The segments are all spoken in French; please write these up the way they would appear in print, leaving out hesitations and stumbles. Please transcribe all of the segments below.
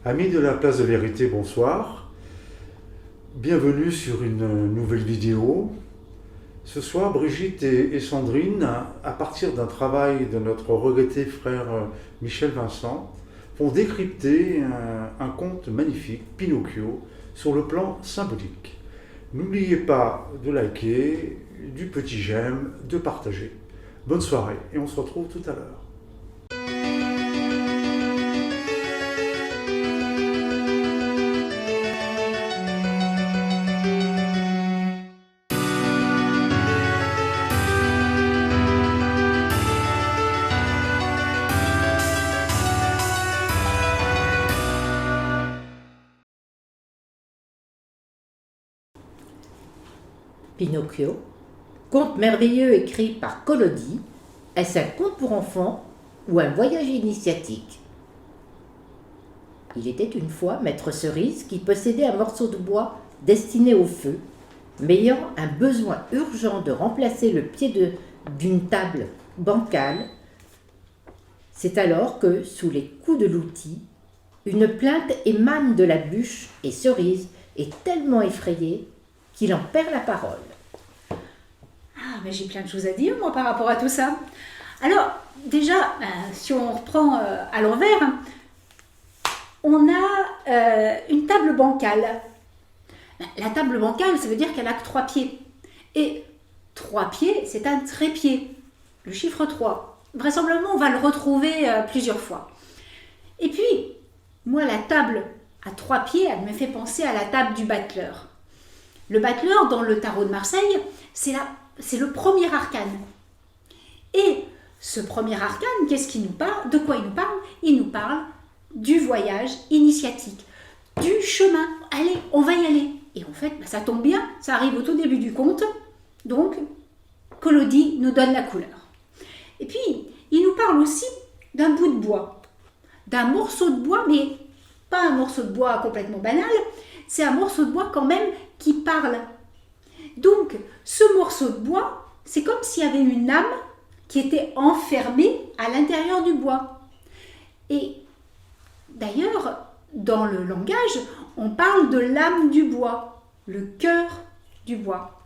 Amis de la place de vérité, bonsoir. Bienvenue sur une nouvelle vidéo. Ce soir, Brigitte et Sandrine, à partir d'un travail de notre regretté frère Michel Vincent, vont décrypter un conte magnifique, Pinocchio, sur le plan symbolique. N'oubliez pas de liker, du petit j'aime, de partager. Bonne soirée et on se retrouve tout à l'heure. Pinocchio, conte merveilleux écrit par Collodi, est-ce un conte pour enfants ou un voyage initiatique? Il était une fois Maître Cerise qui possédait un morceau de bois destiné au feu, mais ayant un besoin urgent de remplacer le pied d'une table bancale. C'est alors que, sous les coups de l'outil, une plainte émane de la bûche et Cerise est tellement effrayé qu'il en perd la parole. Ah, mais j'ai plein de choses à dire, moi, par rapport à tout ça. Alors, déjà, si on reprend à l'envers, on a une table bancale. La table bancale, ça veut dire qu'elle a que 3 pieds. Et 3 pieds, c'est un trépied, le chiffre 3. Vraisemblablement, on va le retrouver plusieurs fois. Et puis, moi, la table à 3 pieds, elle me fait penser à la table du battleur. Le battleur, dans le tarot de Marseille, c'est le premier arcane. Et ce premier arcane, qu'est-ce qu'il nous parle? De quoi il nous parle? Il nous parle du voyage initiatique, du chemin. Allez, on va y aller. Et en fait, ça tombe bien, ça arrive au tout début du conte. Donc, Collodi nous donne la couleur. Et puis, il nous parle aussi d'un bout de bois, d'un morceau de bois, mais pas un morceau de bois complètement banal, c'est un morceau de bois quand même qui parle. Donc, ce morceau de bois, c'est comme s'il y avait une âme qui était enfermée à l'intérieur du bois. Et d'ailleurs, dans le langage, on parle de l'âme du bois, le cœur du bois.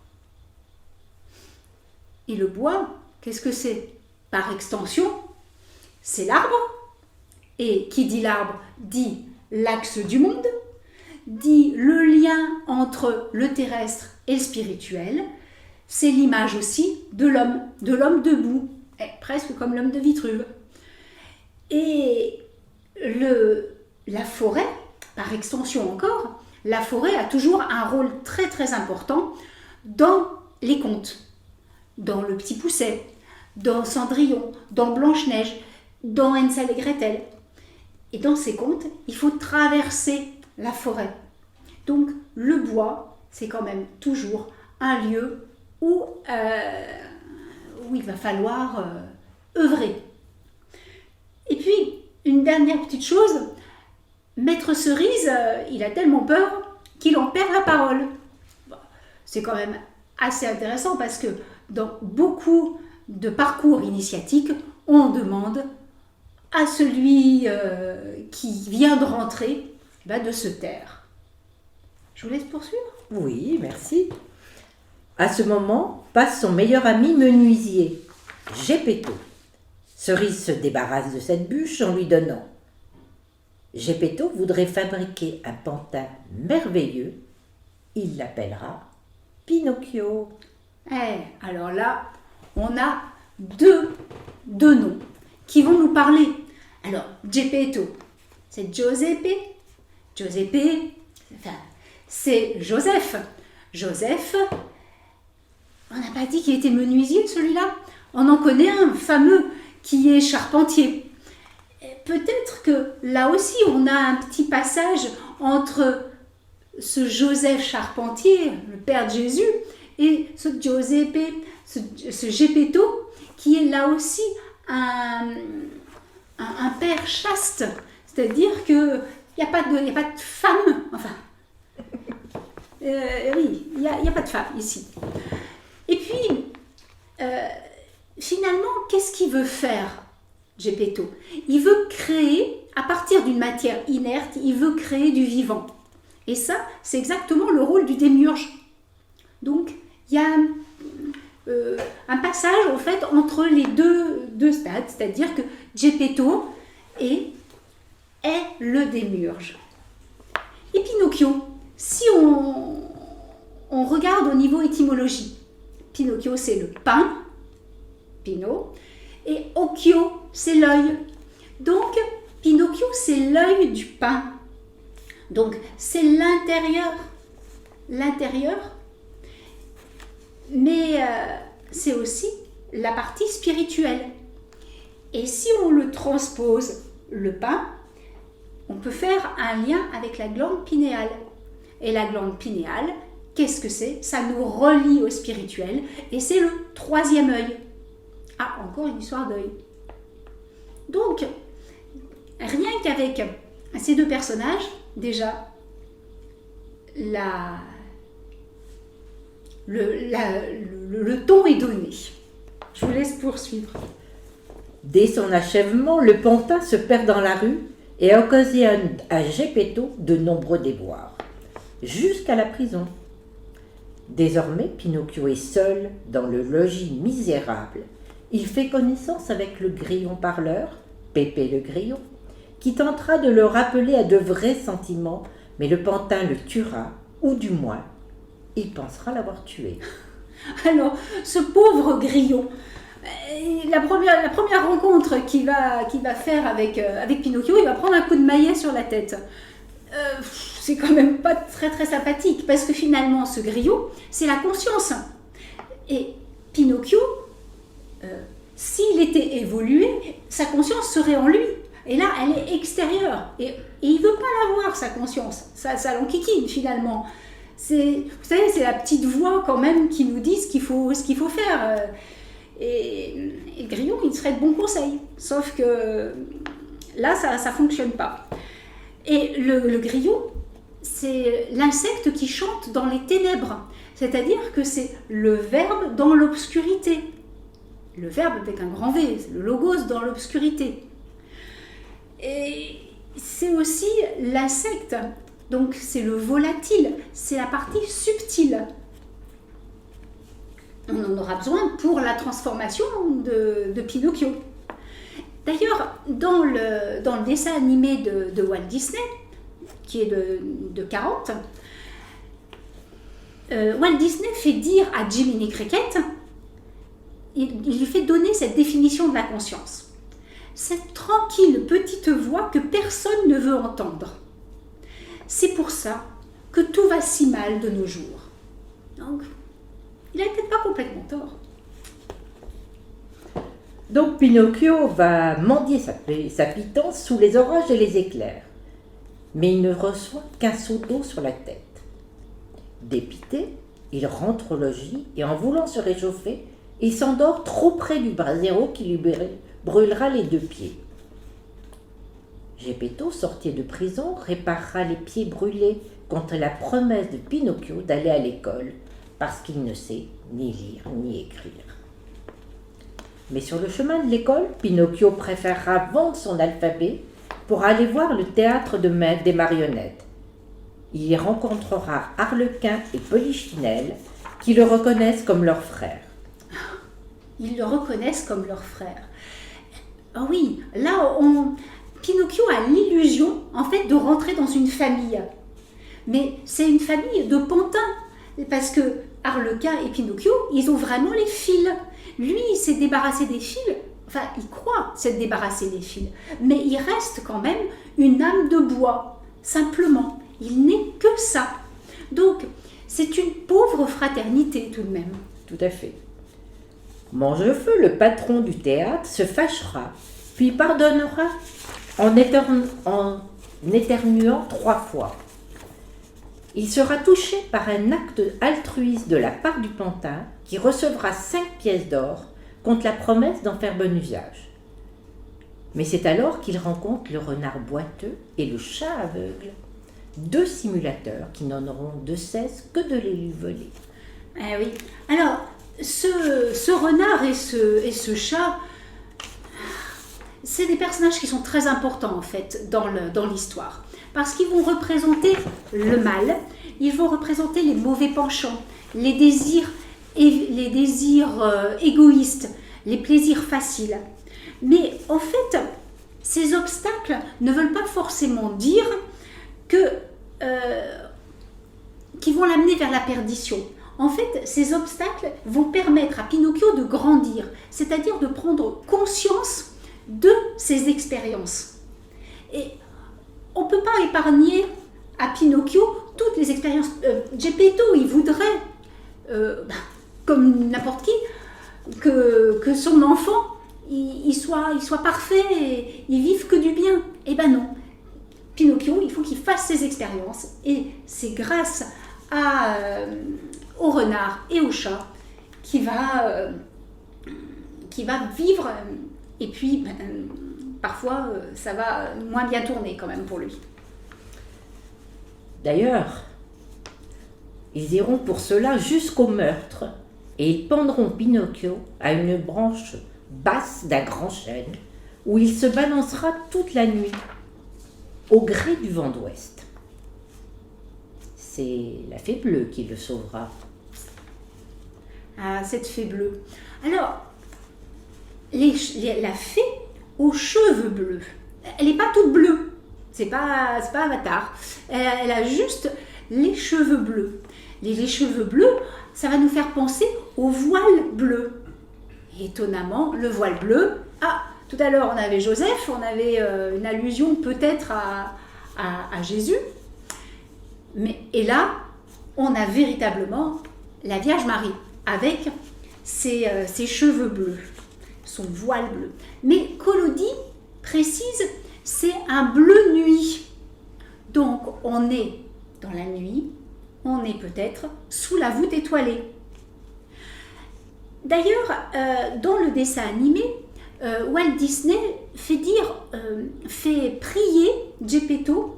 Et le bois, qu'est-ce que c'est? Par extension, c'est l'arbre. Et qui dit l'arbre dit l'axe du monde, dit le lien entre le terrestre et le spirituel. C'est l'image aussi de l'homme debout, presque comme l'homme de Vitruve. Et la forêt, par extension encore, la forêt a toujours un rôle très très important dans les contes, dans Le Petit Poucet, dans Cendrillon, dans Blanche-Neige, dans Hansel et Gretel. Et dans ces contes, il faut traverser la forêt. Donc le bois, c'est quand même toujours un lieu où il va falloir œuvrer. Et puis, une dernière petite chose, Maître Cerise, il a tellement peur qu'il en perd la parole. Bon, c'est quand même assez intéressant parce que dans beaucoup de parcours initiatiques, on demande à celui qui vient de rentrer de se taire. Je vous laisse poursuivre. Oui, merci. À ce moment, passe son meilleur ami menuisier, Geppetto. Cerise se débarrasse de cette bûche en lui donnant. Geppetto voudrait fabriquer un pantin merveilleux. Il l'appellera Pinocchio. Alors là, on a deux noms qui vont nous parler. Alors, Geppetto, c'est Giuseppe. Giuseppe, c'est Joseph. Joseph, on n'a pas dit qu'il était menuisier, celui-là. On en connaît un fameux qui est charpentier. Peut-être que là aussi, on a un petit passage entre ce Joseph charpentier, le père de Jésus, et ce Giuseppe, ce Geppetto, qui est là aussi un père chaste. C'est-à-dire qu'il n'y a pas de femme, enfin, oui, il n'y a pas de femme ici. Et puis, finalement, qu'est-ce qu'il veut faire, Geppetto? Il veut créer à partir d'une matière inerte, il veut créer du vivant. Et ça, c'est exactement le rôle du démiurge. Donc, il y a un passage en fait entre les deux stades, c'est-à-dire que Geppetto est le démiurge. Et Pinocchio, si on regarde au niveau étymologie, Pinocchio c'est le pain, Pino, et Occhio c'est l'œil. Donc Pinocchio c'est l'œil du pain. Donc c'est l'intérieur, mais c'est aussi la partie spirituelle. Et si on le transpose, le pain, on peut faire un lien avec la glande pinéale. Et la glande pinéale, qu'est-ce que c'est? Ça nous relie au spirituel et c'est le troisième œil. Ah, encore une histoire d'œil. Donc, rien qu'avec ces deux personnages, déjà, le ton est donné. Je vous laisse poursuivre. Dès son achèvement, le pantin se perd dans la rue et occasionne à Geppetto de nombreux déboires, jusqu'à la prison. Désormais, Pinocchio est seul dans le logis misérable. Il fait connaissance avec le grillon parleur, Pépé le grillon, qui tentera de le rappeler à de vrais sentiments, mais le pantin le tuera, ou du moins, il pensera l'avoir tué. Alors, ce pauvre grillon, la première rencontre qu'il va faire avec Pinocchio, il va prendre un coup de maillet sur la tête. C'est quand même pas très très sympathique, parce que finalement, ce grillon, c'est la conscience. Et Pinocchio, s'il était évolué, sa conscience serait en lui. Et là, elle est extérieure. Et il ne veut pas l'avoir, sa conscience. Ça l'enquiquine, finalement. Vous savez, c'est la petite voix, quand même, qui nous dit ce qu'il faut faire. Et le grillon, il serait de bon conseil. Sauf que là, ça ne fonctionne pas. Et le grillon, c'est l'insecte qui chante dans les ténèbres. C'est-à-dire que c'est le verbe dans l'obscurité. Le verbe avec un grand V, c'est le logos dans l'obscurité. Et c'est aussi l'insecte, donc c'est le volatile, c'est la partie subtile. On en aura besoin pour la transformation de Pinocchio. D'ailleurs, dans le dessin animé de Walt Disney, qui est de 40, Walt Disney fait dire à Jiminy Cricket, il lui fait donner cette définition de la conscience. Cette tranquille petite voix que personne ne veut entendre. C'est pour ça que tout va si mal de nos jours. Donc, il n'a peut-être pas complètement tort. Donc Pinocchio va mendier sa pitance sous les orages et les éclairs. Mais il ne reçoit qu'un seau d'eau sur la tête. Dépité, il rentre au logis et en voulant se réchauffer, il s'endort trop près du brasero qui lui brûlera les 2 pieds. Geppetto, sorti de prison, réparera les pieds brûlés contre la promesse de Pinocchio d'aller à l'école, parce qu'il ne sait ni lire ni écrire. Mais sur le chemin de l'école, Pinocchio préférera vendre son alphabet pour aller voir le théâtre des marionnettes. Il y rencontrera Arlequin et Polichinelle, qui le reconnaissent comme leur frère. Ils le reconnaissent comme leur frère. Ah oui, là, Pinocchio a l'illusion, en fait, de rentrer dans une famille. Mais c'est une famille de pantins, parce que Arlequin et Pinocchio, ils ont vraiment les fils. Lui, il s'est débarrassé des fils, enfin, il croit s'être débarrassé des fils, mais il reste quand même une âme de bois, simplement. Il n'est que ça. Donc, c'est une pauvre fraternité tout de même. Tout à fait. Mangefeu, le patron du théâtre, se fâchera, puis pardonnera en éternuant 3 fois. Il sera touché par un acte altruiste de la part du pantin qui recevra 5 pièces d'or contre la promesse d'en faire bon usage. Mais c'est alors qu'il rencontre le renard boiteux et le chat aveugle, 2 simulateurs qui n'en auront de cesse que de les lui voler. Ah oui. Alors, ce renard et ce chat, c'est des personnages qui sont très importants en fait dans l'histoire. Parce qu'ils vont représenter le mal, ils vont représenter les mauvais penchants, les désirs égoïstes, les plaisirs faciles. Mais en fait, ces obstacles ne veulent pas forcément dire qu'ils vont l'amener vers la perdition. En fait, ces obstacles vont permettre à Pinocchio de grandir, c'est-à-dire de prendre conscience de ses expériences. Et on ne peut pas épargner à Pinocchio toutes les expériences. Geppetto, il voudrait, comme n'importe qui, que son enfant il soit parfait et il vive que du bien. Eh ben non. Pinocchio, il faut qu'il fasse ses expériences et c'est grâce au renard et au chat qui va vivre et puis parfois ça va moins bien tourner quand même pour lui. D'ailleurs, ils iront pour cela jusqu'au meurtre et ils pendront Pinocchio à une branche basse d'un grand chêne où il se balancera toute la nuit au gré du vent d'ouest. C'est la fée bleue qui le sauvera. Ah, cette fée bleue. Alors, la fée aux cheveux bleus, elle n'est pas toute bleue. C'est pas Avatar. Elle a juste les cheveux bleus. Les cheveux bleus, ça va nous faire penser au voile bleu. Et étonnamment, le voile bleu. Ah, tout à l'heure, on avait Joseph, on avait une allusion peut-être à Jésus. Et là, on a véritablement la Vierge Marie avec ses cheveux bleus, son voile bleu. Mais Collodi précise, c'est un bleu nuit. Donc, on est dans la nuit, on est peut-être sous la voûte étoilée. D'ailleurs, dans le dessin animé, Walt Disney fait prier Geppetto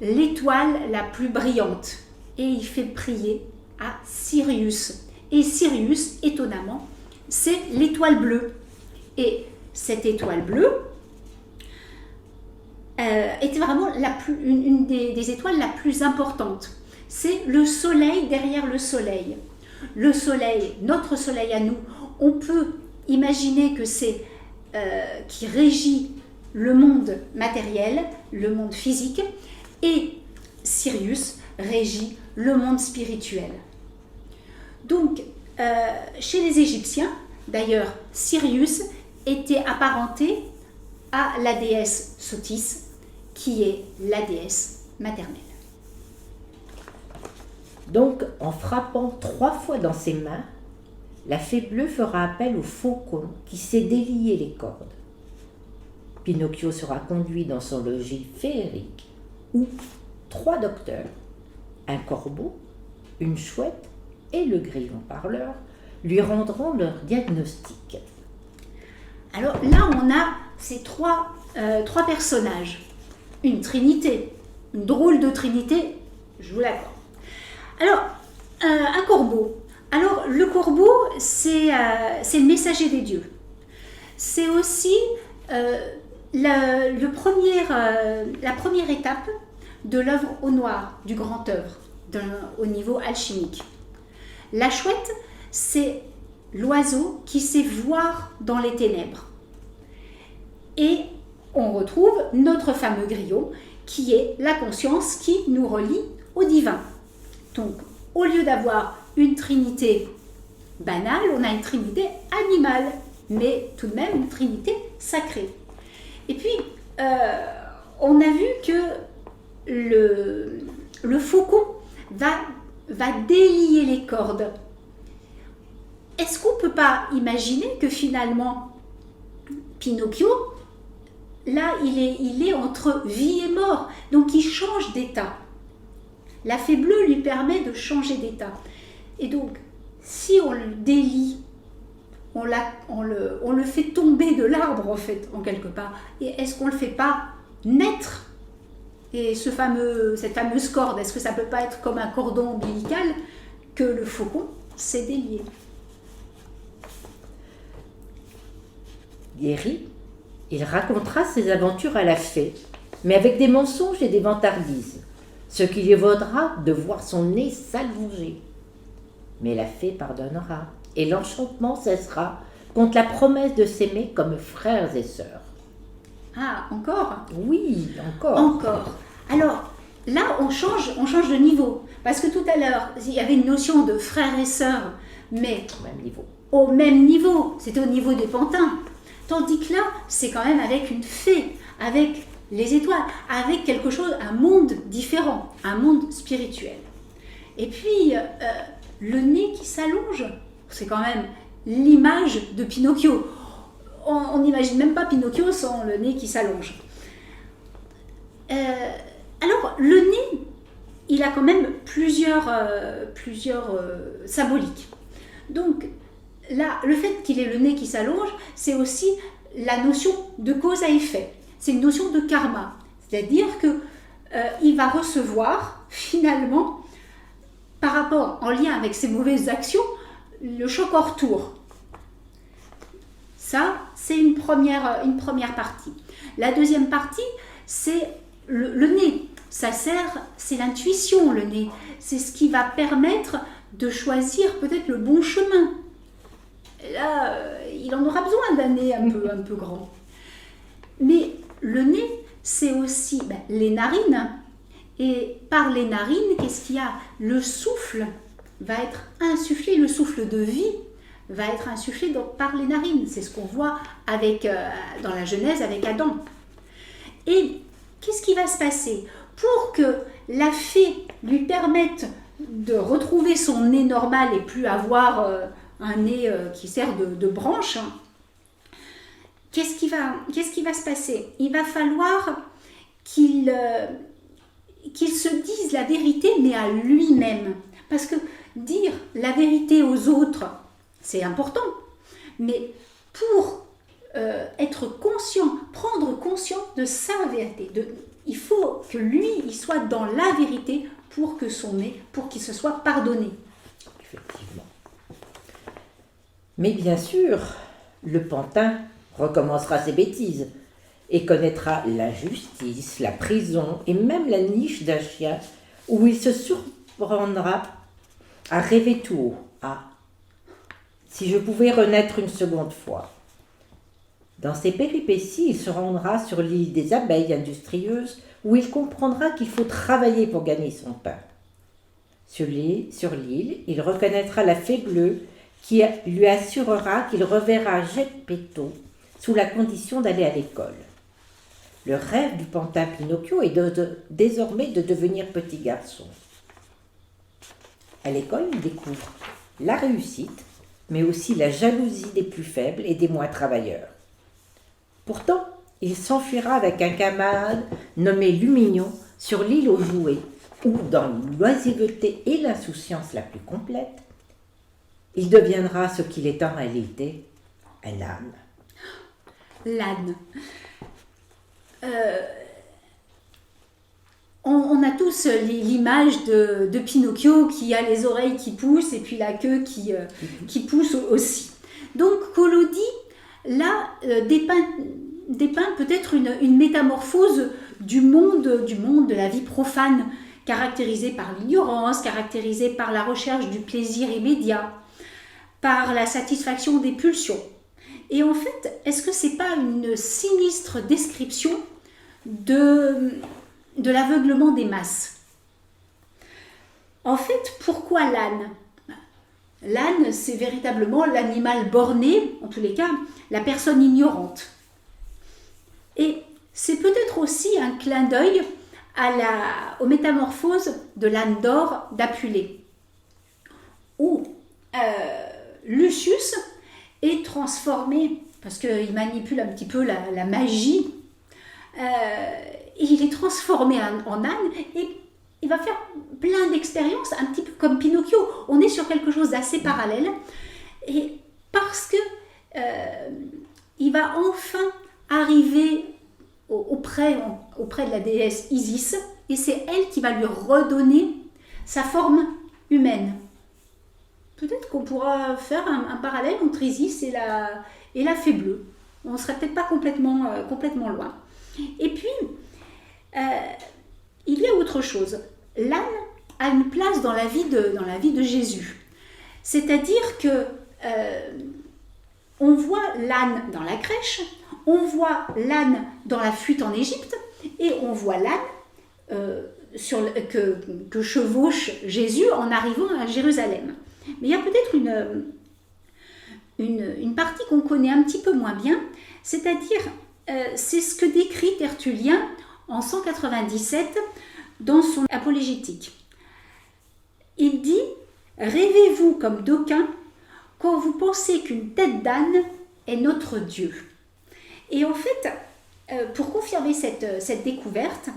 l'étoile la plus brillante. Et il fait prier à Sirius. Et Sirius, étonnamment, c'est l'étoile bleue. Et cette étoile bleue était vraiment une des étoiles la plus importante. C'est le soleil derrière le soleil. Le soleil, notre soleil à nous, on peut imaginer que c'est qui régit le monde matériel, le monde physique, et Sirius régit le monde spirituel. Donc, chez les Égyptiens, d'ailleurs, Sirius était apparenté à la déesse Sothis, qui est la déesse maternelle. Donc, en frappant 3 fois dans ses mains, la fée bleue fera appel au faucon qui sait délier les cordes. Pinocchio sera conduit dans son logis féerique où 3 docteurs, un corbeau, une chouette et le grillon parleur lui rendront leur diagnostic. Alors là, on a ces trois personnages, une trinité, une drôle de trinité, je vous l'accorde. Alors, un corbeau. Alors, le corbeau, c'est le messager des dieux. C'est aussi la première étape de l'œuvre au noir, du grand œuvre, au niveau alchimique. La chouette, c'est l'oiseau qui sait voir dans les ténèbres. Et on retrouve notre fameux grillon, qui est la conscience qui nous relie au divin. Donc, au lieu d'avoir une trinité banale, on a une trinité animale, mais tout de même une trinité sacrée. Et puis, on a vu que le faucon va délier les cordes. Est-ce qu'on ne peut pas imaginer que finalement, Pinocchio, là, il est entre vie et mort, donc il change d'état. La fée bleue lui permet de changer d'état. Et donc, si on le délie, on le fait tomber de l'arbre, en fait, en quelque part. Et est-ce qu'on ne le fait pas naître? Et cette fameuse corde, est-ce que ça ne peut pas être comme un cordon ombilical que le faucon s'est délié? Guéri, Il racontera ses aventures à la fée, mais avec des mensonges et des vantardises, ce qui lui vaudra de voir son nez s'allonger. Mais la fée pardonnera, et l'enchantement cessera contre la promesse de s'aimer comme frères et sœurs. Ah, encore? Oui, encore. Encore. Alors, là, on change de niveau. Parce que tout à l'heure, il y avait une notion de frères et sœurs, mais Au même niveau. au même niveau. C'était au niveau des pantins. Tandis que là, c'est quand même avec une fée, avec les étoiles, avec quelque chose, un monde différent, un monde spirituel. Et puis, le nez qui s'allonge, c'est quand même l'image de Pinocchio. On n'imagine même pas Pinocchio sans le nez qui s'allonge. Alors, le nez, il a quand même plusieurs symboliques. Donc, là, le fait qu'il ait le nez qui s'allonge, c'est aussi la notion de cause à effet. C'est une notion de karma. C'est-à-dire que il va recevoir, finalement, par rapport, en lien avec ses mauvaises actions, le choc en retour. Ça, c'est une première partie. La deuxième partie, c'est le nez. Ça sert, c'est l'intuition, le nez. C'est ce qui va permettre de choisir peut-être le bon chemin. Et là, il en aura besoin d'un nez un peu grand. Mais le nez, c'est aussi les narines. Et par les narines, qu'est-ce qu'il y a? Le souffle va être insufflé, le souffle de vie va être insufflé donc par les narines. C'est ce qu'on voit dans la Genèse avec Adam. Et qu'est-ce qui va se passer? Pour que la fée lui permette de retrouver son nez normal et plus avoir un nez qui sert de branche, qu'est-ce qui va se passer? Il va falloir qu'il se dise la vérité, mais à lui-même. Parce que dire la vérité aux autres, c'est important. Mais pour être conscient, prendre conscience de sa vérité, il faut que lui, il soit dans la vérité pour qu'il se soit pardonné. Effectivement. Mais bien sûr, le pantin recommencera ses bêtises et connaîtra la justice, la prison et même la niche d'un chien où il se surprendra à rêver tout haut. Ah, si je pouvais renaître une seconde fois. Dans ses péripéties, il se rendra sur l'île des abeilles industrieuses où il comprendra qu'il faut travailler pour gagner son pain. Sur l'île, il reconnaîtra la fée bleue qui lui assurera qu'il reverra Geppetto sous la condition d'aller à l'école. Le rêve du pantin Pinocchio est désormais de devenir petit garçon. À l'école, il découvre la réussite, mais aussi la jalousie des plus faibles et des moins travailleurs. Pourtant, il s'enfuira avec un camarade nommé Lumignon sur l'île aux jouets, où, dans l'oisiveté et l'insouciance la plus complète, il deviendra ce qu'il est en réalité, un âne. L'âne. On a tous l'image de Pinocchio qui a les oreilles qui poussent et puis la queue qui pousse aussi. Donc Collodi, là, dépeint peut-être une métamorphose du monde de la vie profane, caractérisée par l'ignorance, caractérisée par la recherche du plaisir immédiat, par la satisfaction des pulsions. Et en fait, est-ce que c'est pas une sinistre description de l'aveuglement des masses? En fait, pourquoi l'âne? L'âne, c'est véritablement l'animal borné, en tous les cas, la personne ignorante. Et c'est peut-être aussi un clin d'œil aux métamorphoses de l'âne d'or d'Apulée, où Lucius est transformé, parce qu'il manipule un petit peu la magie, il est transformé en âne et il va faire plein d'expériences, un petit peu comme Pinocchio. On est sur quelque chose d'assez parallèle, et parce que il va enfin arriver auprès de la déesse Isis, et c'est elle qui va lui redonner sa forme humaine. Peut-être qu'on pourra faire un parallèle entre Isis et la fée bleue. on ne serait peut-être pas complètement loin. Et puis, il y a autre chose. L'âne a une place dans la vie de Jésus. C'est-à-dire que on voit l'âne dans la crèche, on voit l'âne dans la fuite en Égypte, et on voit l'âne que chevauche Jésus en arrivant à Jérusalem. Mais il y a peut-être une partie qu'on connaît un petit peu moins bien, c'est-à-dire c'est ce que décrit Tertullien en 197 dans son apologétique. Il dit « Rêvez-vous comme d'aucuns quand vous pensez qu'une tête d'âne est notre Dieu ». Et en fait, pour confirmer cette découverte,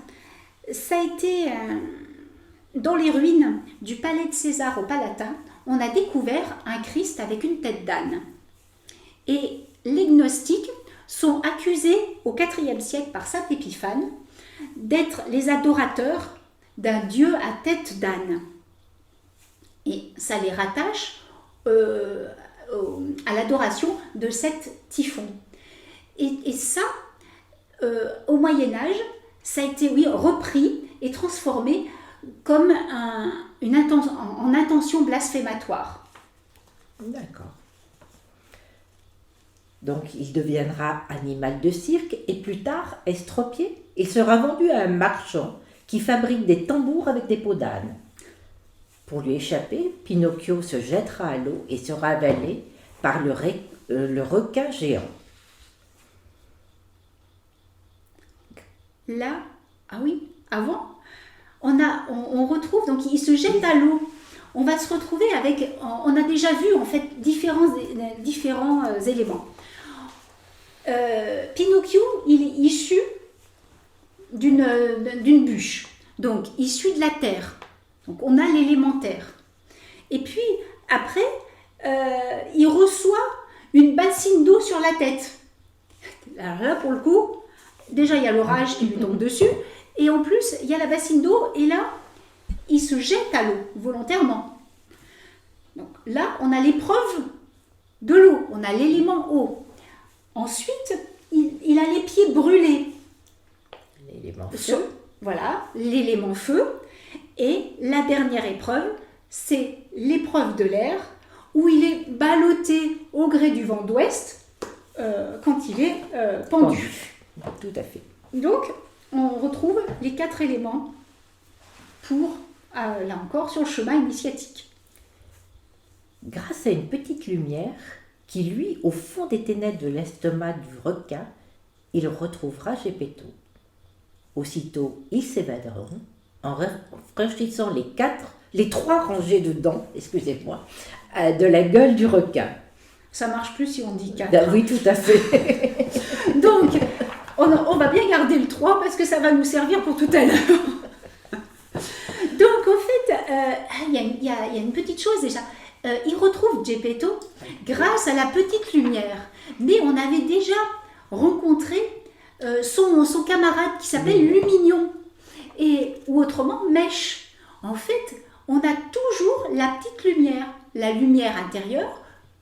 ça a été dans les ruines du palais de César au Palatin, on a découvert un Christ avec une tête d'âne. Et les gnostiques sont accusés au IVe siècle par saint Épiphane d'être les adorateurs d'un dieu à tête d'âne. Et ça les rattache à l'adoration de cet typhon. Et ça, au Moyen-Âge, ça a été repris et transformé comme en intention blasphématoire. D'accord. Donc il deviendra animal de cirque et plus tard estropié. Il sera vendu à un marchand qui fabrique des tambours avec des peaux d'âne. Pour lui échapper, Pinocchio se jettera à l'eau et sera avalé par le requin géant. Là, avant, on retrouve, donc il se jette à l'eau. On va se retrouver on a déjà vu en fait différents éléments. Pinocchio, il est issu d'une bûche, donc issu de la terre. Donc on a l'élémentaire. Et puis après, il reçoit une bassine d'eau sur la tête. Alors là, pour le coup, déjà il y a l'orage qui lui tombe dessus, et en plus il y a la bassine d'eau, et là, il se jette à l'eau volontairement. Donc là, on a l'épreuve de l'eau, on a l'élément eau. Ensuite, il a les pieds brûlés. L'élément feu. Voilà, l'élément feu. Et la dernière épreuve, c'est l'épreuve de l'air, où il est ballotté au gré du vent d'ouest quand il est pendu. Tout à fait. Donc, on retrouve les 4 éléments pour, là encore, sur le chemin initiatique. Grâce à une petite lumière qui luit au fond des ténèbres de l'estomac du requin, il retrouvera Geppetto. Aussitôt, ils s'évaderont en franchissant les 3 rangées de dents, excusez-moi, de la gueule du requin. Ça marche plus si on dit 4. Oui, tout à fait. Donc, on va bien garder le 3 parce que ça va nous servir pour tout à l'heure. Donc, en fait, il y a une petite chose déjà. Il retrouve Geppetto grâce à la petite lumière. Mais on avait déjà rencontré son camarade qui s'appelle Lumignon, ou autrement Mèche. En fait, on a toujours la petite lumière, la lumière intérieure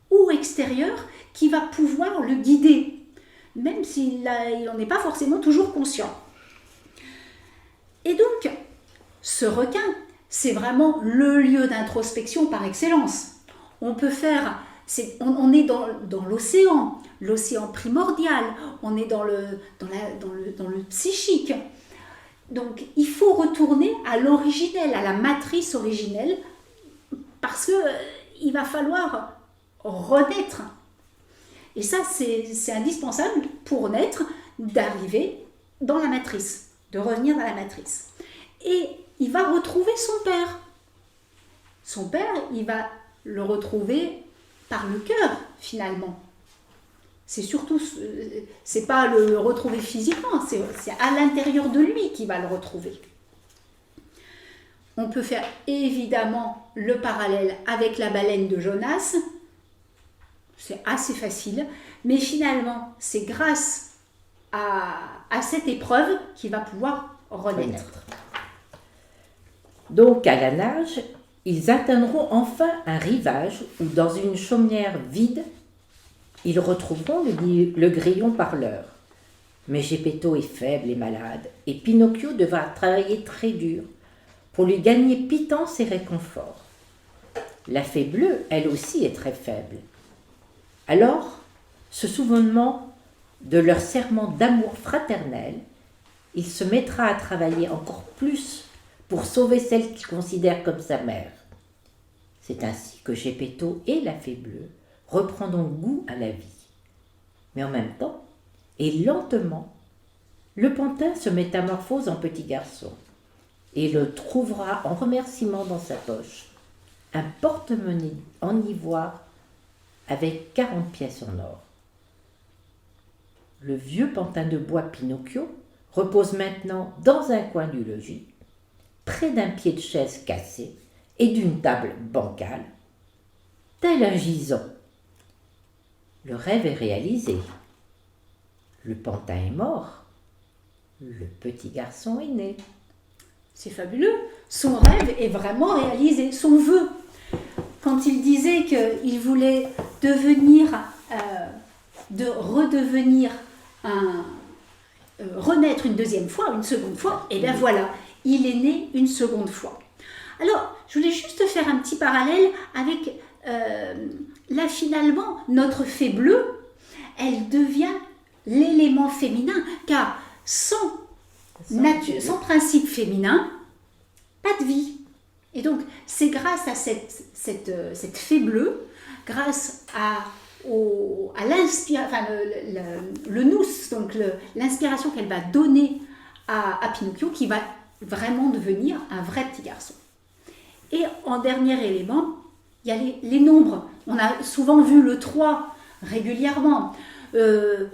ou extérieure qui va pouvoir le guider, même s'il n'en est pas forcément toujours conscient. Et donc, ce requin, c'est vraiment le lieu d'introspection par excellence. On peut faire, on est dans l'océan primordial, on est dans le psychique. Donc, il faut retourner à l'originel, à la matrice originelle, parce qu'il va falloir renaître. Et ça, c'est indispensable pour naître, d'arriver dans la matrice, de revenir dans la matrice. Et il va retrouver son père. Son père, il va le retrouver par le cœur, finalement. C'est surtout, c'est pas le retrouver physiquement, c'est à l'intérieur de lui qu'il va le retrouver. On peut faire évidemment le parallèle avec la baleine de Jonas. C'est assez facile, mais finalement, c'est grâce à cette épreuve qu'il va pouvoir renaître. Donc, à la nage, ils atteindront enfin un rivage où, dans une chaumière vide, Ils retrouveront le grillon parleur. Mais Geppetto est faible et malade, et Pinocchio devra travailler très dur pour lui gagner pitance et réconfort. La fée bleue, elle aussi, est très faible. Alors, se souvenant de leur serment d'amour fraternel, il se mettra à travailler encore plus pour sauver celle qu'il considère comme sa mère. C'est ainsi que Geppetto et la fée bleue reprendront goût à la vie. Mais en même temps, et lentement, le pantin se métamorphose en petit garçon et le trouvera en remerciement dans sa poche un porte-monnaie en ivoire avec 40 pièces en or. Le vieux pantin de bois Pinocchio repose maintenant dans un coin du logis, près d'un pied de chaise cassé et d'une table bancale, tel un gisant. Le rêve est réalisé. Le pantin est mort. Le petit garçon est né. C'est fabuleux. Son rêve est vraiment réalisé, son vœu. Quand il disait qu'il voulait redevenir renaître une deuxième fois, une seconde fois, et bien voilà, il est né une seconde fois. Alors, je voulais juste faire un petit parallèle avec, là finalement, notre fée bleue, elle devient l'élément féminin, car sans principe féminin, pas de vie. Et donc, c'est grâce à cette fée bleue, grâce à l'inspiration, le nous, donc l'inspiration qu'elle va donner à Pinocchio, qui va vraiment devenir un vrai petit garçon. Et en dernier élément, il y a les nombres. On a souvent vu le 3 régulièrement. Je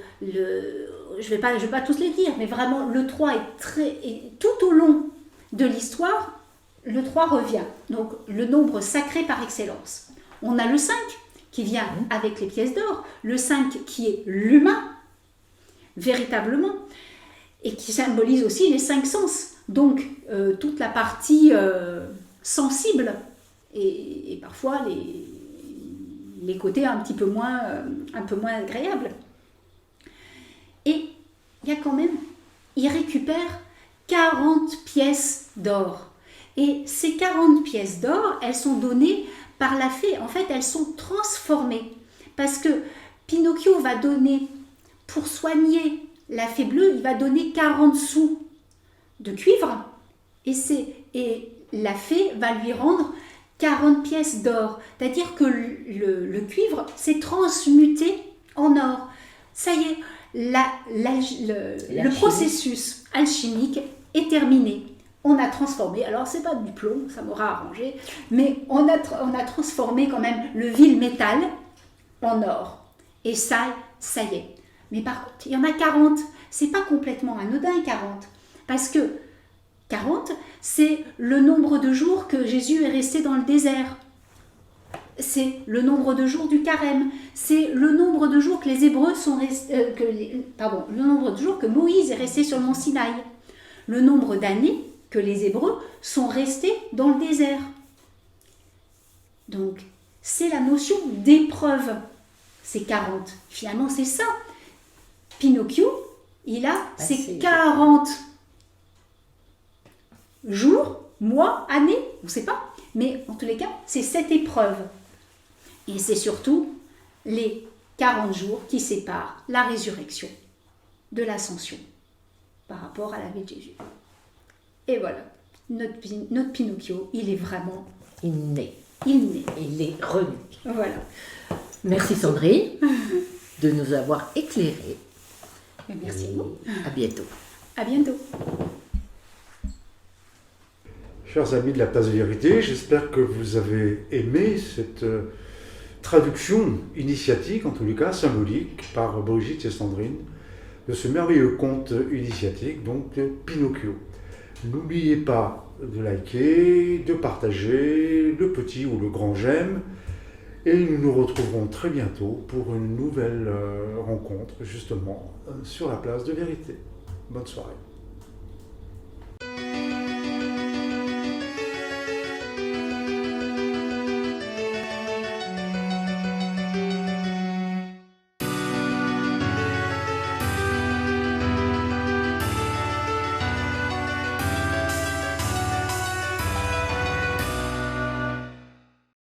vais pas tous les dire, mais vraiment, le 3 est tout au long de l'histoire, le 3 revient. Donc, le nombre sacré par excellence. On a le 5 qui vient avec les pièces d'or, le 5 qui est l'humain, véritablement, et qui symbolise aussi les 5 sens. Donc, toute la partie sensible et parfois les côtés un peu moins agréables. Et il récupère 40 pièces d'or. Et ces 40 pièces d'or, elles sont données par la fée. En fait, elles sont transformées. Parce que Pinocchio va donner, pour soigner la fée bleue, il va donner 40 sous de cuivre. Et la fée va lui rendre 40 pièces d'or. C'est-à-dire que le cuivre s'est transmuté en or. Ça y est, le processus alchimique est terminé. On a transformé, alors c'est pas du plomb, ça m'aura arrangé, mais on a transformé quand même le vil métal en or. Et ça y est. Mais par contre, il y en a 40. C'est pas complètement anodin, 40. Parce que 40, c'est le nombre de jours que Jésus est resté dans le désert. C'est le nombre de jours du carême. C'est le nombre de jours que les Hébreux sont restés, le nombre de jours que Moïse est resté sur le mont Sinaï. Le nombre d'années que les Hébreux sont restés dans le désert. Donc, c'est la notion d'épreuve. C'est 40. Finalement, c'est ça. Pinocchio, il a ses 40 jours, mois, années, on ne sait pas. Mais en tous les cas, c'est cette épreuve. Et c'est surtout les 40 jours qui séparent la résurrection de l'ascension par rapport à la vie de Jésus. Et voilà, notre Pinocchio, il est vraiment... Il naît. Il est rené. Voilà. Merci Sandrine de nous avoir éclairés. Merci à vous. À bientôt. À bientôt. Chers amis de la Place de Vérité, j'espère que vous avez aimé cette traduction initiatique, en tous les cas symbolique, par Brigitte et Sandrine, de ce merveilleux conte initiatique, donc de Pinocchio. N'oubliez pas de liker, de partager le petit ou le grand j'aime, et nous nous retrouverons très bientôt pour une nouvelle rencontre, justement, sur la Place de Vérité. Bonne soirée.